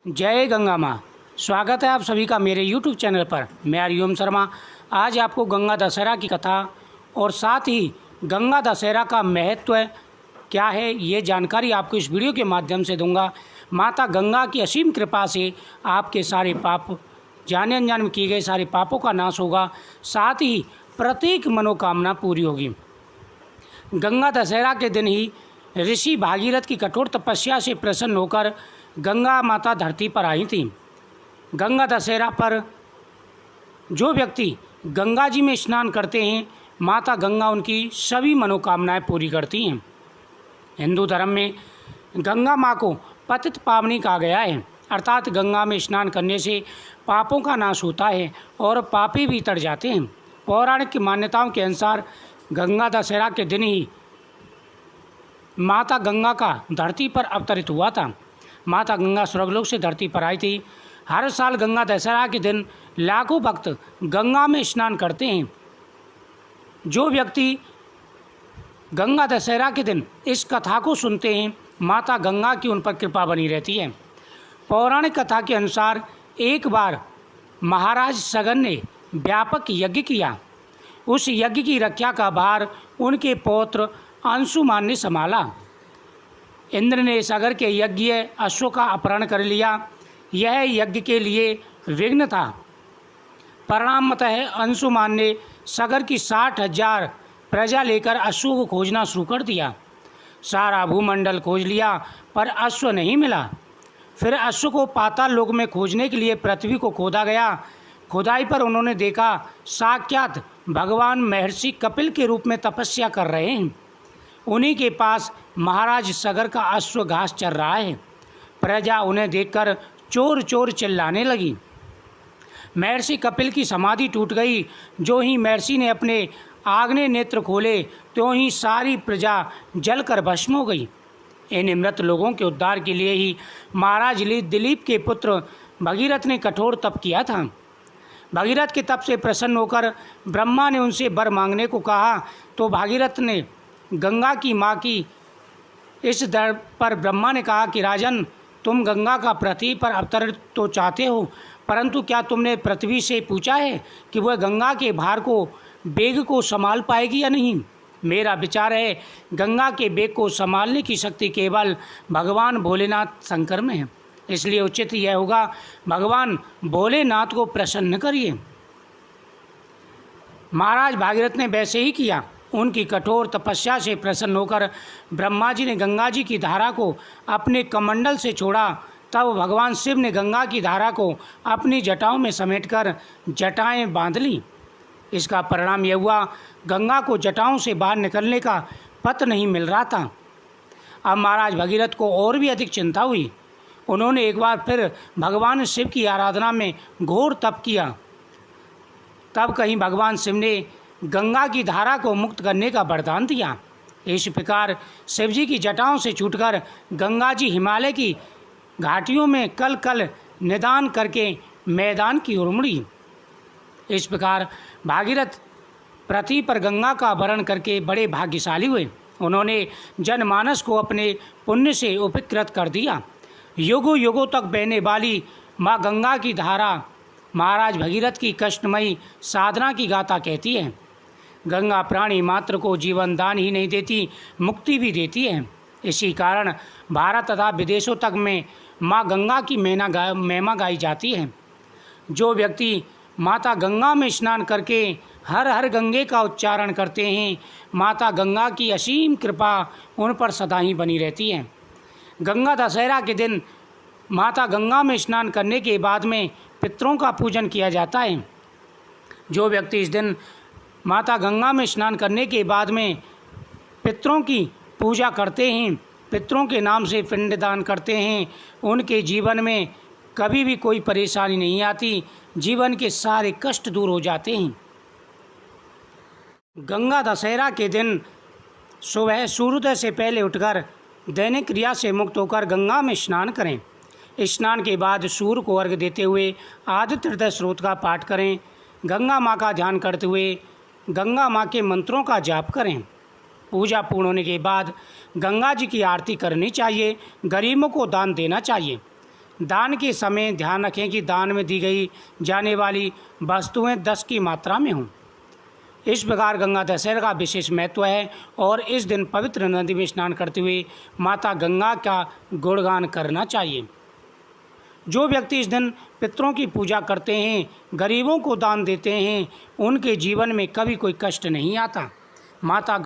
जय गंगा माँ। स्वागत है आप सभी का मेरे YouTube चैनल पर। मैं हरिओम शर्मा आज आपको गंगा दशहरा की कथा और साथ ही गंगा दशहरा का महत्व क्या है ये जानकारी आपको इस वीडियो के माध्यम से दूंगा। माता गंगा की असीम कृपा से आपके सारे पाप जाने अनजाने में किए गए सारे पापों का नाश होगा, साथ ही प्रत्येक मनोकामना पूरी होगी। गंगा दशहरा के दिन ही ऋषि भागीरथ की कठोर तपस्या से प्रसन्न होकर गंगा माता धरती पर आई थी। गंगा दशहरा पर जो व्यक्ति गंगा जी में स्नान करते हैं, माता गंगा उनकी सभी मनोकामनाएं पूरी करती हैं। हिंदू धर्म में गंगा माँ को पतित पावनी कहा गया है, अर्थात गंगा में स्नान करने से पापों का नाश होता है और पापी भी तर जाते हैं। पौराणिक मान्यताओं के अनुसार गंगा दशहरा के दिन ही माता गंगा का धरती पर अवतरित हुआ था। माता गंगा स्वर्गलोक से धरती पर आई थी। हर साल गंगा दशहरा के दिन लाखों भक्त गंगा में स्नान करते हैं। जो व्यक्ति गंगा दशहरा के दिन इस कथा को सुनते हैं, माता गंगा की उन पर कृपा बनी रहती है। पौराणिक कथा के अनुसार एक बार महाराज सगर ने व्यापक यज्ञ किया। उस यज्ञ की रक्षा का भार उनके पौत्र अंशुमान ने संभाला। इंद्र ने सगर के यज्ञ अश्व का अपहरण कर लिया। यह यज्ञ के लिए विघ्न था। परिणामतः अंशुमान ने सगर की 60,000 प्रजा लेकर अश्व को खोजना शुरू कर दिया। सारा भूमंडल खोज लिया पर अश्व नहीं मिला। फिर अश्व को पाताल लोक में खोजने के लिए पृथ्वी को खोदा गया। खुदाई पर उन्होंने देखा साक्षात भगवान महर्षि कपिल के रूप में तपस्या कर रहे हैं। उन्हीं के पास महाराज सगर का अश्व घास चर रहा है। प्रजा उन्हें देखकर चोर चोर चिल्लाने लगी। महर्षि कपिल की समाधि टूट गई। जो ही महर्षि ने अपने आग्नेय नेत्र खोले त्यों ही सारी प्रजा जलकर भस्म हो गई। इन मृत लोगों के उद्धार के लिए ही महाराज दिलीप के पुत्र भगीरथ ने कठोर तप किया था। भगीरथ के तप से प्रसन्न होकर ब्रह्मा ने उनसे वर मांगने को कहा तो भागीरथ ने गंगा की माँ की इस दर पर ब्रह्मा ने कहा कि राजन, तुम गंगा का पृथ्वी पर अवतरण तो चाहते हो, परंतु क्या तुमने पृथ्वी से पूछा है कि वह गंगा के भार को वेग को संभाल पाएगी या नहीं? मेरा विचार है गंगा के वेग को संभालने की शक्ति केवल भगवान भोलेनाथ शंकर में है। इसलिए उचित यह होगा भगवान भोलेनाथ को प्रसन्न करिए। महाराज भागीरथ ने वैसे ही किया। उनकी कठोर तपस्या से प्रसन्न होकर ब्रह्मा जी ने गंगा जी की धारा को अपने कमंडल से छोड़ा। तब भगवान शिव ने गंगा की धारा को अपनी जटाओं में समेटकर जटाएं बांध ली। इसका परिणाम यह हुआ गंगा को जटाओं से बाहर निकलने का पथ नहीं मिल रहा था। अब महाराज भगीरथ को और भी अधिक चिंता हुई। उन्होंने एक बार फिर भगवान शिव की आराधना में घोर तप किया। तब कहीं भगवान शिव ने गंगा की धारा को मुक्त करने का वरदान दिया। इस प्रकार शिवजी की जटाओं से छूटकर गंगा जी हिमालय की घाटियों में कल कल निदान करके मैदान की ओर मुड़ी। इस प्रकार भागीरथ पृथ्वी पर गंगा का वरण करके बड़े भाग्यशाली हुए। उन्होंने जनमानस को अपने पुण्य से उपकृत कर दिया। युगों युगों तक बहने वाली माँ गंगा की धारा महाराज भगीरथ की कष्टमयी साधना की गाथा कहती है। गंगा प्राणी मात्र को जीवन दान ही नहीं देती, मुक्ति भी देती है। इसी कारण भारत तथा विदेशों तक में माँ गंगा की महिमा गाई जाती है। जो व्यक्ति माता गंगा में स्नान करके हर हर गंगे का उच्चारण करते हैं, माता गंगा की असीम कृपा उन पर सदा ही बनी रहती है। गंगा दशहरा के दिन माता गंगा में स्नान करने के बाद में पितरों का पूजन किया जाता है। जो व्यक्ति इस दिन माता गंगा में स्नान करने के बाद में पितरों की पूजा करते हैं, पितरों के नाम से पिंडदान करते हैं, उनके जीवन में कभी भी कोई परेशानी नहीं आती। जीवन के सारे कष्ट दूर हो जाते हैं। गंगा दशहरा के दिन सुबह सूर्योदय से पहले उठकर दैनिक क्रिया से मुक्त होकर गंगा में स्नान करें। स्नान के बाद सूर्य को अर्घ्य देते हुए आदित्य हृदय स्रोत का पाठ करें। गंगा माँ का ध्यान करते हुए गंगा माँ के मंत्रों का जाप करें। पूजा पूर्ण होने के बाद गंगा जी की आरती करनी चाहिए। गरीबों को दान देना चाहिए। दान के समय ध्यान रखें कि दान में दी गई जाने वाली वस्तुएं 10 की मात्रा में हों। इस प्रकार गंगा दशहरा का विशेष महत्व है और इस दिन पवित्र नदी में स्नान करते हुए माता गंगा का गुणगान करना चाहिए। जो व्यक्ति इस दिन पितरों की पूजा करते हैं, गरीबों को दान देते हैं, उनके जीवन में कभी कोई कष्ट नहीं आता। माता